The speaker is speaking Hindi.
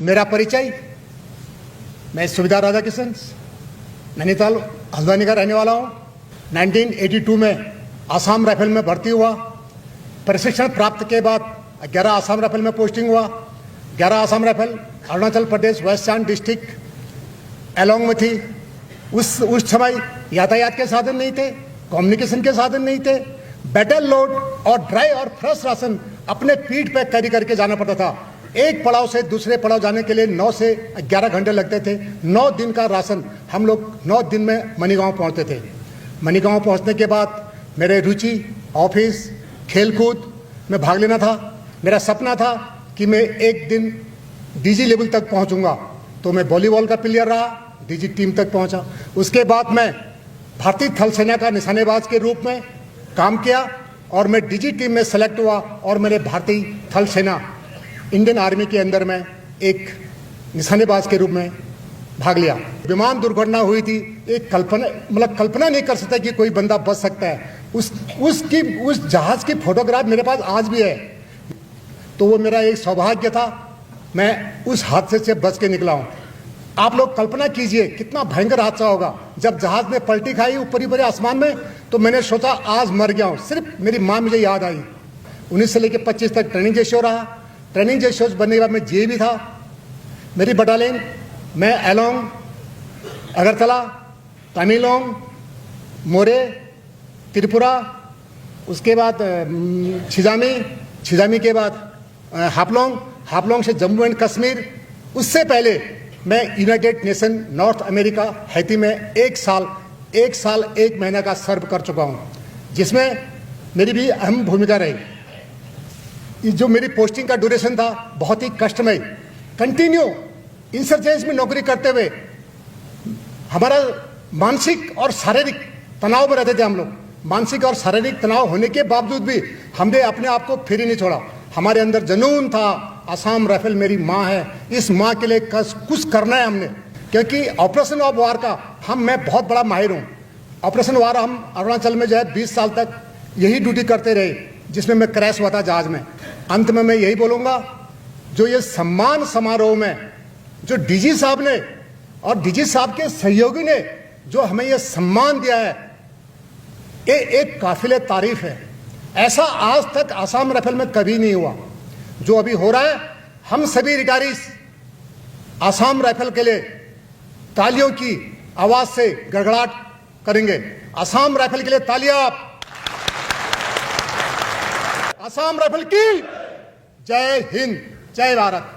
मेरा परिचय, मैं सुविधा राधाकिशन नैनीताल हल्द्वानी का रहने वाला हूँ। 1982 में आसाम राइफल में भर्ती हुआ। प्रशिक्षण प्राप्त के बाद 11 आसाम राइफल में पोस्टिंग हुआ। 11 Assam rifle Arunachal Pradesh waste Siang district along में थी। उस समय यातायात के साधन नहीं थे, कम्युनिकेशन के साधन नहीं थे। बैटल लोड और ड्राई और फ्रेश राशन अपने पीठ पे कैरी करके जाना पड़ता था। एक पड़ाव से दूसरे पड़ाव जाने के लिए 9 से 11 घंटे लगते थे। 9 दिन का राशन हम लोग 9 दिन में मनीगांव पहुंचते थे। मनीगांव पहुंचने के बाद मेरे रुचि ऑफिस खेलकूद में भाग लेना था। मेरा सपना था कि मैं एक दिन डीजी लेवल तक पहुंचूंगा, तो मैं वॉलीबॉल का प्लेयर रहा, डीजी टीम तक पहुंचा। उसके बाद मैं भारतीय थल सेना का निशानेबाज के रूप में काम किया और मैं डीजी टीम में सेलेक्ट हुआ और मैंने भारतीय थल सेना इंडियन आर्मी के अंदर में एक निशानेबाज के रूप में भाग लिया। विमान दुर्घटना हुई थी, एक कल्पना नहीं कर सकता कि कोई बंदा बच सकता है। उस जहाज की फोटोग्राफ मेरे पास आज भी है। तो वो मेरा एक सौभाग्य था, मैं उस हादसे से बच के निकला हूँ। आप लोग कल्पना कीजिए कितना भयंकर हादसा होगा। जब जहाज ने पलटी खाई ऊपर ही बड़े आसमान में, तो मैंने सोचा आज मर गया हूँ। सिर्फ मेरी माँ मुझे याद आई। 19 से लेकर 25 तक ट्रेनिंग जेशो रहा। ट्रेनिंग जेशो बनने के बाद मैं जे भी था। मेरी बटालियन मैं एलोंग, अगरतला, तमिलोंग, मोरे, त्रिपुरा, उसके बाद छिजामी के बाद हापलोंग से जम्मू एंड कश्मीर। उससे पहले मैं United nation north America Haiti में एक साल 1 महीना का सर्व कर चुका हूं, जिसमें मेरी भी अहम भूमिका रही। जो मेरी पोस्टिंग का ड्यूरेशन था बहुत ही कष्टमय। कंटिन्यू इंसर्जेंस में नौकरी करते हुए हमारा मानसिक और शारीरिक तनाव में रहते थे हम लोग। मानसिक और शारीरिक तनाव होने के बावजूद भी हमने अपने आप को फिर ही नहीं छोड़ा। हमारे अंदर जुनून था, आसाम राइफल मेरी माँ है, इस माँ के लिए कुछ करना है हमने। क्योंकि ऑपरेशन ऑफ वार का मैं बहुत बड़ा माहिर हूँ। ऑपरेशन वार हम अरुणाचल में जो है 20 साल तक यही ड्यूटी करते रहे, जिसमें मैं क्रैश हुआ था जहाज में। अंत में मैं यही बोलूँगा, जो ये सम्मान समारोह में जो डीजी साहब ने और डीजी साहब के सहयोगी ने जो हमें ये सम्मान दिया है, ये एक काफिले तारीफ है। ऐसा आज तक आसाम राइफल में कभी नहीं हुआ। जो अभी हो रहा है, हम सभी रिटायरीज आसाम राइफल के लिए तालियों की आवाज से गड़गड़ाहट करेंगे। आसाम राइफल के लिए तालियां। आसाम राइफल की जय हिंद, जय भारत।